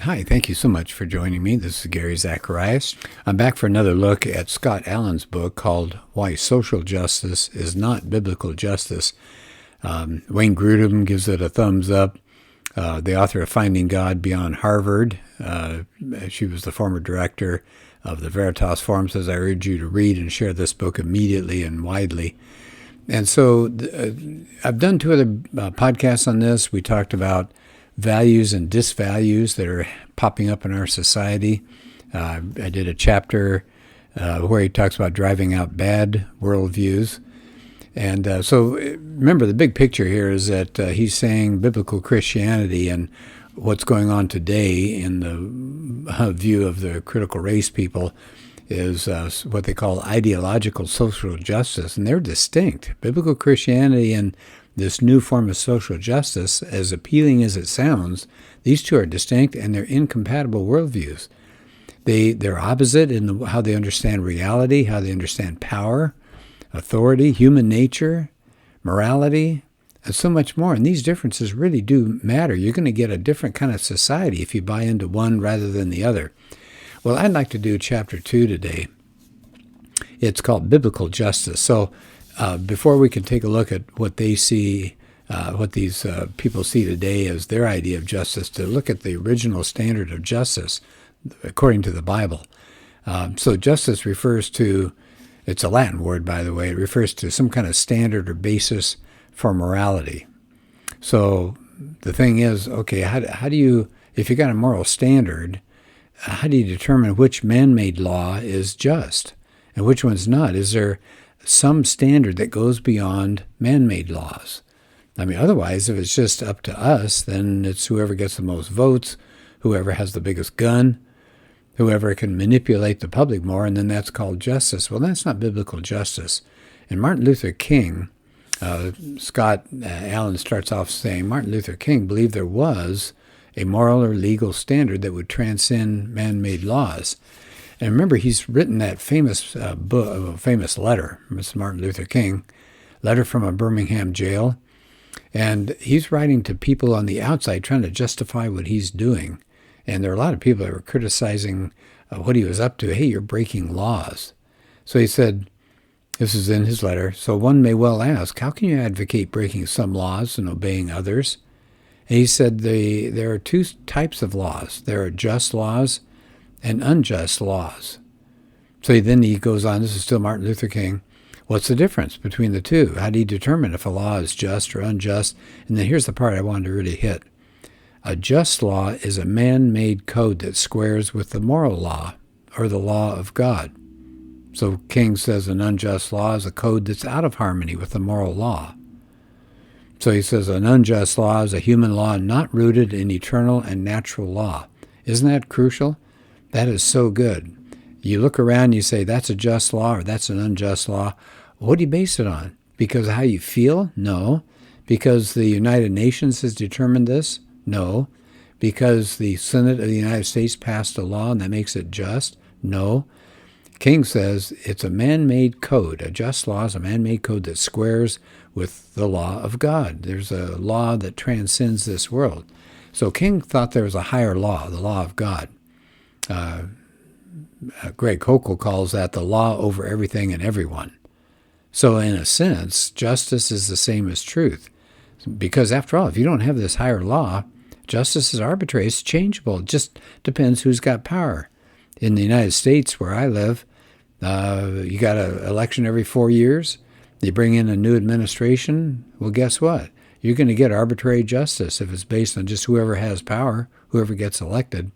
Hi, thank you so much for joining me. This is Gary Zacharias. I'm back for another look at Scott Allen's book called Why Social Justice is Not Biblical Justice. Wayne Grudem gives it a thumbs up. The author of Finding God Beyond Harvard, she was the former director of the Veritas Forum, says, I urge you to read and share this book immediately and widely. And so I've done two other podcasts on this. We talked about values and disvalues that are popping up in our society. I did a chapter where he talks about driving out bad worldviews. And so remember, the big picture here is that he's saying biblical Christianity and what's going on today in the view of the critical race people is what they call ideological social justice, and they're distinct. Biblical Christianity and this new form of social justice, as appealing as it sounds, these two are distinct and they're incompatible worldviews. They're opposite in how they understand reality, how they understand power, authority, human nature, morality, and so much more. And these differences really do matter. You're going to get a different kind of society if you buy into one rather than the other. Well, I'd like to do chapter 2 today. It's called Biblical Justice. So before we can take a look at what they see, what these people see today as their idea of justice, to look at the original standard of justice according to the Bible. So justice refers to, it's a Latin word, by the way, it refers to some kind of standard or basis for morality. So the thing is, okay, how do you, if you got a moral standard, how do you determine which man-made law is just and which one's not? Is there some standard that goes beyond man-made laws? I mean, otherwise, if it's just up to us, then it's whoever gets the most votes, whoever has the biggest gun, whoever can manipulate the public more, and then that's called justice. Well, that's not biblical justice. And Martin Luther King, Scott Allen starts off saying, Martin Luther King believed there was a moral or legal standard that would transcend man-made laws. And remember, he's written that famous famous letter, Mr. Martin Luther King, letter from a Birmingham jail. And he's writing to people on the outside trying to justify what he's doing. And there are a lot of people that were criticizing what he was up to. Hey, you're breaking laws. So he said, this is in his letter, so one may well ask, how can you advocate breaking some laws and obeying others? And he said there are two types of laws. There are just laws and unjust laws. So then he goes on, this is still Martin Luther King, what's the difference between the two? How do you determine if a law is just or unjust? And then here's the part I wanted to really hit. A just law is a man-made code that squares with the moral law or the law of God. So King says an unjust law is a code that's out of harmony with the moral law. So he says an unjust law is a human law not rooted in eternal and natural law. Isn't that crucial? That is so good. You look around and you say, that's a just law or that's an unjust law. What do you base it on? Because of how you feel? No. Because the United Nations has determined this? No. Because the Senate of the United States passed a law and that makes it just? No. King says it's a man-made code. A just law is a man-made code that squares with the law of God. There's a law that transcends this world. So King thought there was a higher law, the law of God. Greg Kokel calls that the law over everything and everyone. So in a sense, justice is the same as truth. Because after all, if you don't have this higher law, justice is arbitrary. It's changeable. It just depends who's got power. In the United States, where I live, you got an election every 4 years. They bring in a new administration. Well, guess what? You're going to get arbitrary justice if it's based on just whoever has power, whoever gets elected.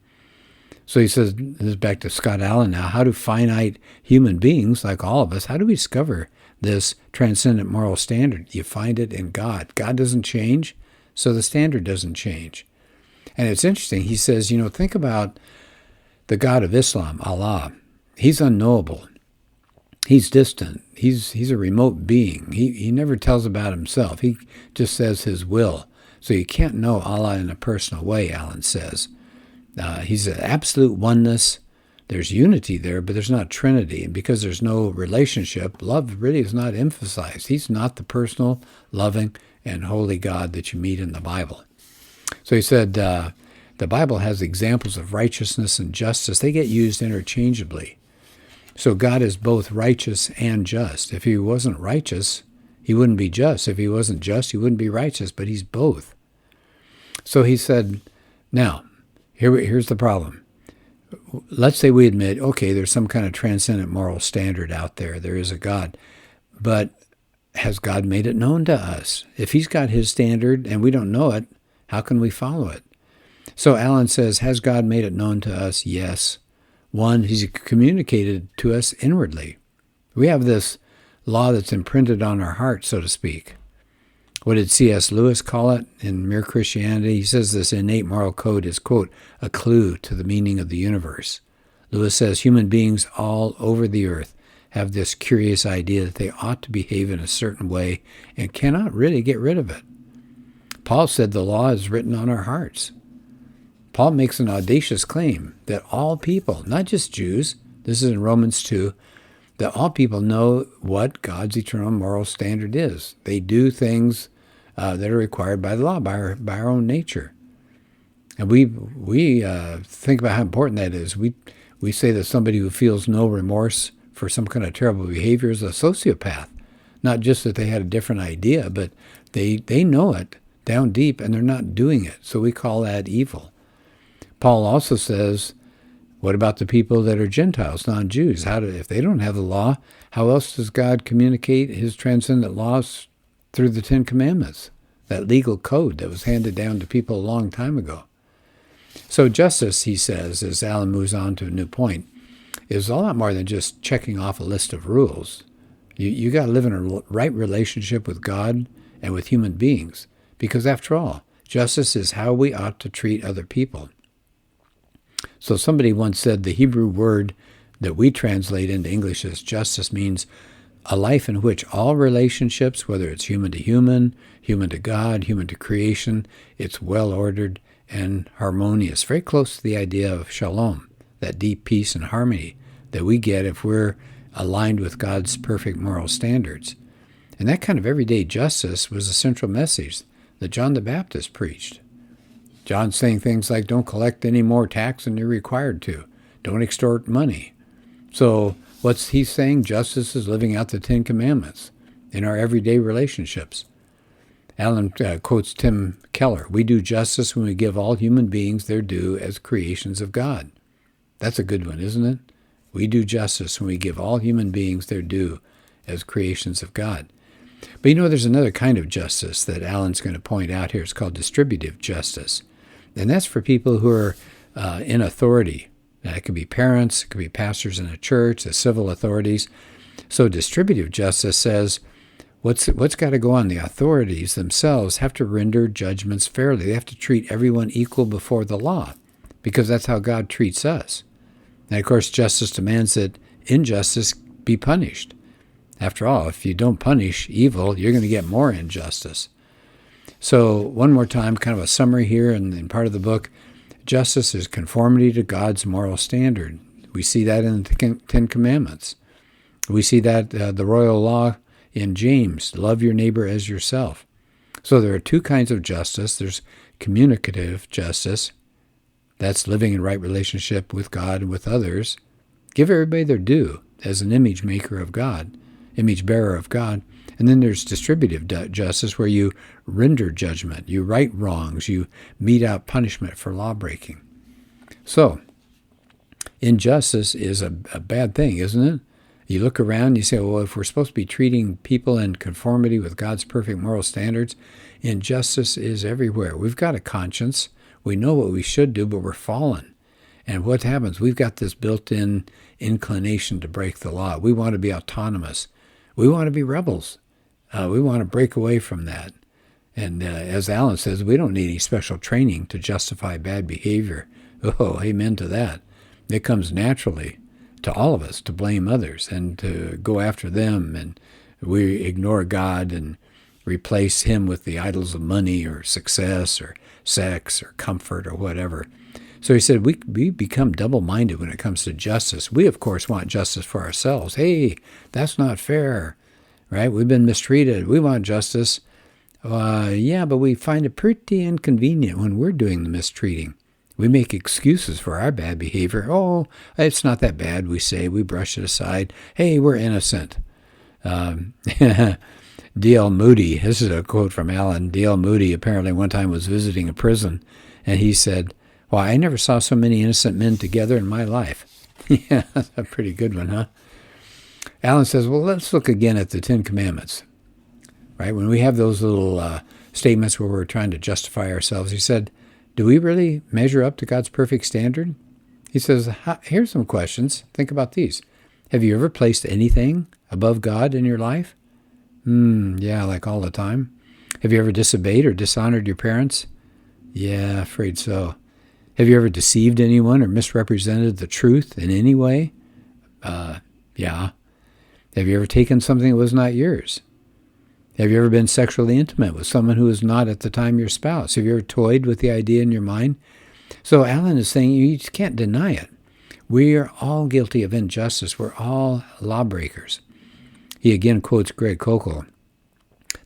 So he says, this is back to Scott Allen now, how do finite human beings, like all of us, how do we discover this transcendent moral standard? You find it in God. God doesn't change, so the standard doesn't change. And it's interesting. He says, think about the God of Islam, Allah. He's unknowable. He's distant. He's a remote being. He never tells about himself. He just says his will. So you can't know Allah in a personal way, Allen says. He's an absolute oneness. There's unity there, but there's not Trinity. And because there's no relationship, love really is not emphasized. He's not the personal, loving, and holy God that you meet in the Bible. So he said, the Bible has examples of righteousness and justice. They get used interchangeably. So God is both righteous and just. If he wasn't righteous, he wouldn't be just. If he wasn't just, he wouldn't be righteous, but he's both. So he said, now, here's the problem. Let's say we admit, okay, there's some kind of transcendent moral standard out there. There is a God. But has God made it known to us? If he's got his standard and we don't know it, how can we follow it? So Alan says, has God made it known to us? Yes. One, he's communicated to us inwardly. We have this law that's imprinted on our heart, so to speak. What did C.S. Lewis call it in Mere Christianity? He says this innate moral code is, quote, a clue to the meaning of the universe. Lewis says human beings all over the earth have this curious idea that they ought to behave in a certain way and cannot really get rid of it. Paul said the law is written on our hearts. Paul makes an audacious claim that all people, not just Jews, this is in Romans 2, that all people know what God's eternal moral standard is. They do things that are required by the law, by our own nature. And we think about how important that is. We say that somebody who feels no remorse for some kind of terrible behavior is a sociopath. Not just that they had a different idea, but they know it down deep and they're not doing it. So we call that evil. Paul also says, what about the people that are Gentiles, non-Jews? If they don't have the law, how else does God communicate his transcendent laws through the Ten Commandments, that legal code that was handed down to people a long time ago? So justice, he says, as Alan moves on to a new point, is a lot more than just checking off a list of rules. You got to live in a right relationship with God and with human beings, because after all, justice is how we ought to treat other people. So somebody once said the Hebrew word that we translate into English as justice means a life in which all relationships, whether it's human to human, human to God, human to creation, it's well ordered and harmonious, very close to the idea of shalom, that deep peace and harmony that we get if we're aligned with God's perfect moral standards. And that kind of everyday justice was the central message that John the Baptist preached. John's saying things like, don't collect any more tax than you're required to. Don't extort money. So what's he saying? Justice is living out the Ten Commandments in our everyday relationships. Alan quotes Tim Keller, we do justice when we give all human beings their due as creations of God. That's a good one, isn't it? We do justice when we give all human beings their due as creations of God. But there's another kind of justice that Alan's going to point out here. It's called distributive justice. And that's for people who are in authority. It could be parents, it could be pastors in a church, the civil authorities. So distributive justice says what's got to go on? The authorities themselves have to render judgments fairly. They have to treat everyone equal before the law, because that's how God treats us. And of course, justice demands that injustice be punished. After all, if you don't punish evil, you're going to get more injustice. So one more time, kind of a summary here in part of the book. Justice is conformity to God's moral standard. We see that in the Ten Commandments. We see that the royal law in James, love your neighbor as yourself. So there are two kinds of justice. There's communicative justice. That's living in right relationship with God and with others. Give everybody their due as an image maker of God, image bearer of God. And then there's distributive justice, where you render judgment, you right wrongs, you mete out punishment for lawbreaking. So, injustice is a bad thing, isn't it? You look around and you say, well, if we're supposed to be treating people in conformity with God's perfect moral standards, injustice is everywhere. We've got a conscience. We know what we should do, but we're fallen. And what happens? We've got this built-in inclination to break the law. We want to be autonomous. We want to be rebels. We want to break away from that. And as Alan says, we don't need any special training to justify bad behavior. Oh, amen to that. It comes naturally to all of us to blame others and to go after them. And we ignore God and replace him with the idols of money or success or sex or comfort or whatever. So he said we become double-minded when it comes to justice. We, of course, want justice for ourselves. Hey, that's not fair, right? We've been mistreated. We want justice. Yeah, but we find it pretty inconvenient when we're doing the mistreating. We make excuses for our bad behavior. Oh, it's not that bad, we say. We brush it aside. Hey, we're innocent. Um, D.L. Moody, this is a quote from Alan. D.L. Moody apparently one time was visiting a prison, and he said, well, I never saw so many innocent men together in my life. Yeah, that's a pretty good one, huh? Alan says, well, let's look again at the Ten Commandments. Right? When we have those little statements where we're trying to justify ourselves, he said, do we really measure up to God's perfect standard? He says, here's some questions. Think about these. Have you ever placed anything above God in your life? Yeah, like all the time. Have you ever disobeyed or dishonored your parents? Yeah, afraid so. Have you ever deceived anyone or misrepresented the truth in any way? Yeah. Have you ever taken something that was not yours? Have you ever been sexually intimate with someone who was not at the time your spouse? Have you ever toyed with the idea in your mind? So Alan is saying you just can't deny it. We are all guilty of injustice. We're all lawbreakers. He again quotes Greg Koukl.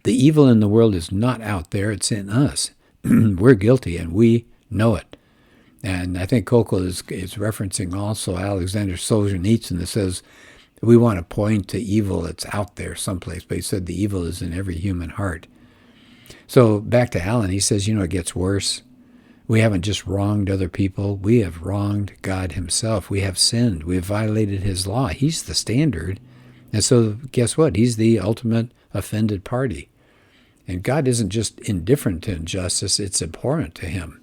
The evil in the world is not out there, it's in us. We're guilty and we know it. And I think Koukl is referencing also Alexander Solzhenitsyn that says we want to point to evil that's out there someplace, but he said the evil is in every human heart. So back to Alan, he says, it gets worse. We haven't just wronged other people. We have wronged God himself. We have sinned. We have violated his law. He's the standard. And so guess what? He's the ultimate offended party. And God isn't just indifferent to injustice, it's abhorrent to him.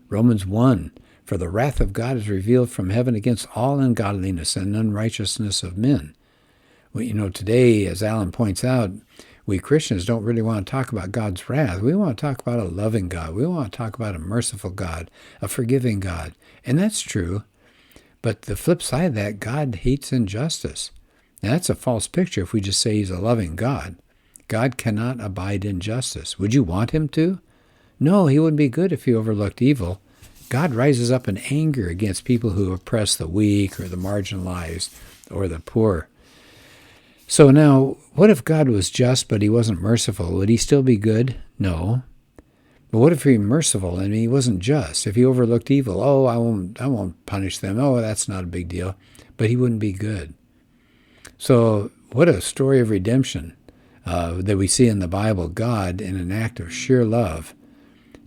Romans 1, for the wrath of God is revealed from heaven against all ungodliness and unrighteousness of men. Well, today, as Alan points out, we Christians don't really want to talk about God's wrath. We want to talk about a loving God. We want to talk about a merciful God, a forgiving God. And that's true. But the flip side of that, God hates injustice. Now, that's a false picture if we just say he's a loving God. God cannot abide injustice. Would you want him to? No, he wouldn't be good if he overlooked evil. God rises up in anger against people who oppress the weak or the marginalized or the poor. So now, what if God was just but he wasn't merciful? Would he still be good? No. But what if he was merciful and he wasn't just? If he overlooked evil, I won't punish them. Oh, that's not a big deal. But he wouldn't be good. So what a story of redemption that we see in the Bible. God, in an act of sheer love,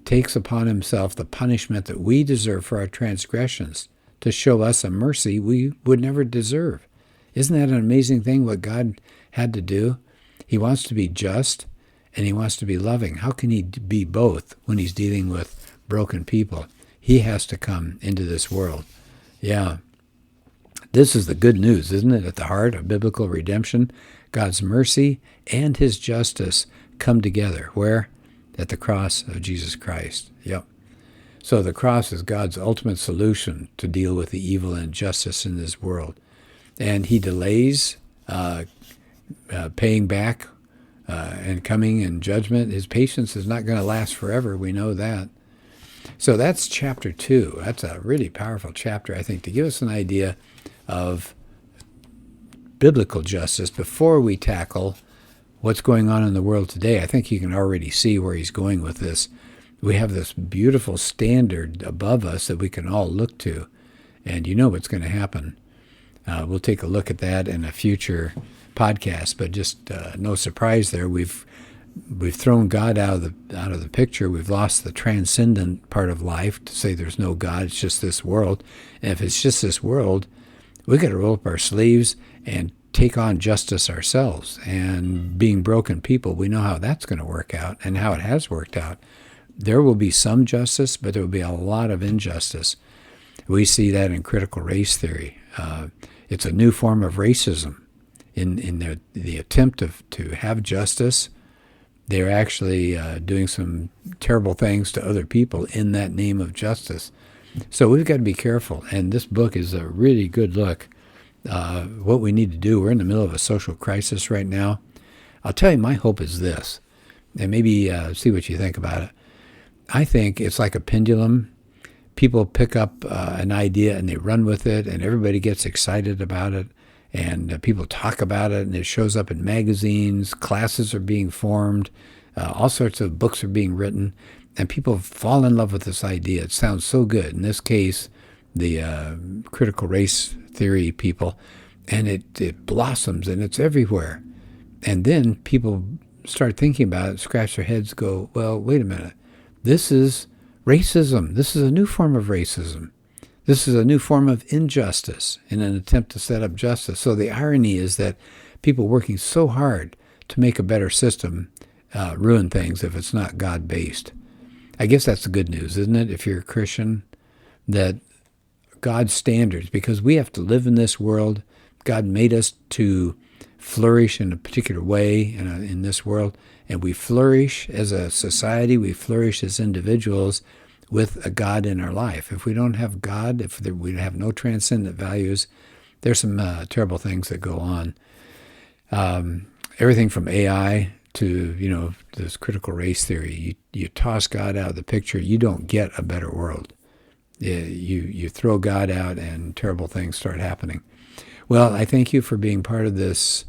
takes upon himself the punishment that we deserve for our transgressions to show us a mercy we would never deserve. Isn't that an amazing thing, what God had to do? He wants to be just and he wants to be loving. How can he be both when he's dealing with broken people? He has to come into this world. Yeah. This is the good news, isn't it? At the heart of biblical redemption, God's mercy and his justice come together. Where? At the cross of Jesus Christ. Yep. So the cross is God's ultimate solution to deal with the evil and injustice in this world. And he delays paying back and coming in judgment. His patience is not going to last forever. We know that. So that's chapter 2. That's a really powerful chapter, I think, to give us an idea of biblical justice before we tackle what's going on in the world today. I think you can already see where he's going with this. We have this beautiful standard above us that we can all look to, and you know what's going to happen. We'll take a look at that in a future podcast, but just no surprise there. We've thrown God out of the picture. We've lost the transcendent part of life to say there's no God. It's just this world. And if it's just this world, we got to roll up our sleeves and take on justice ourselves. And being broken people, we know how that's going to work out and how it has worked out. There will be some justice, but there will be a lot of injustice. We see that in critical race theory. It's a new form of racism. In the attempt to have justice, they're actually doing some terrible things to other people in that name of justice. So we've got to be careful, and this book is a really good look. What we need to do, we're in the middle of a social crisis right now. I'll tell you, my hope is this, and maybe see what you think about it. I think it's like a pendulum. People pick up an idea and they run with it, and everybody gets excited about it, and people talk about it, and it shows up in magazines. Classes are being formed. All sorts of books are being written. And people fall in love with this idea. It sounds so good. In this case, the critical race theory people, and it blossoms and it's everywhere. And then people start thinking about it, scratch their heads, go, well, wait a minute. This is racism. This is a new form of racism. This is a new form of injustice in an attempt to set up justice. So the irony is that people working so hard to make a better system ruin things if it's not God-based. I guess that's the good news, isn't it, if you're a Christian, that God's standards, because we have to live in this world. God made us to flourish in a particular way in this world, and we flourish as a society, we flourish as individuals with a God in our life. If we don't have God, if we have no transcendent values, there's some terrible things that go on. Everything from AI to, this critical race theory. You toss God out of the picture, you don't get a better world. You throw God out and terrible things start happening. Well, I thank you for being part of this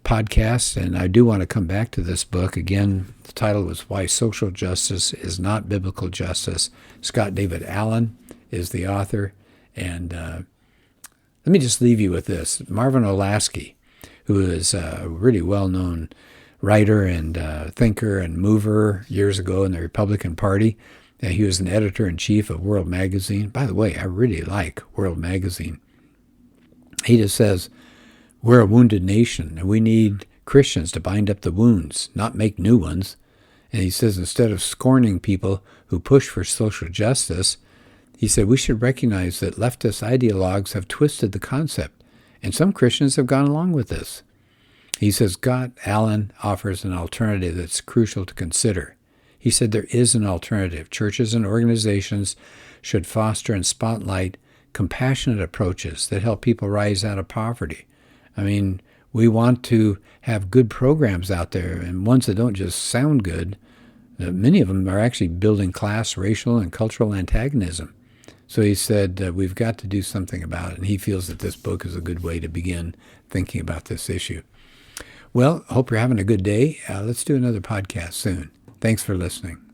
podcast, and I do want to come back to this book. Again, the title was Why Social Justice is Not Biblical Justice. Scott David Allen is the author. And let me just leave you with this. Marvin Olasky, who is a really well-known writer and thinker and mover years ago in the Republican Party. He was an editor-in-chief of World Magazine. By the way, I really like World Magazine. He just says, we're a wounded nation, and we need Christians to bind up the wounds, not make new ones. And he says, instead of scorning people who push for social justice, he said, we should recognize that leftist ideologues have twisted the concept, and some Christians have gone along with this. He says, Scott Allen offers an alternative that's crucial to consider. He said there is an alternative. Churches and organizations should foster and spotlight compassionate approaches that help people rise out of poverty. I mean, we want to have good programs out there, and ones that don't just sound good. Many of them are actually building class, racial, and cultural antagonism. So he said, we've got to do something about it, and he feels that this book is a good way to begin thinking about this issue. Well, hope you're having a good day. Let's do another podcast soon. Thanks for listening.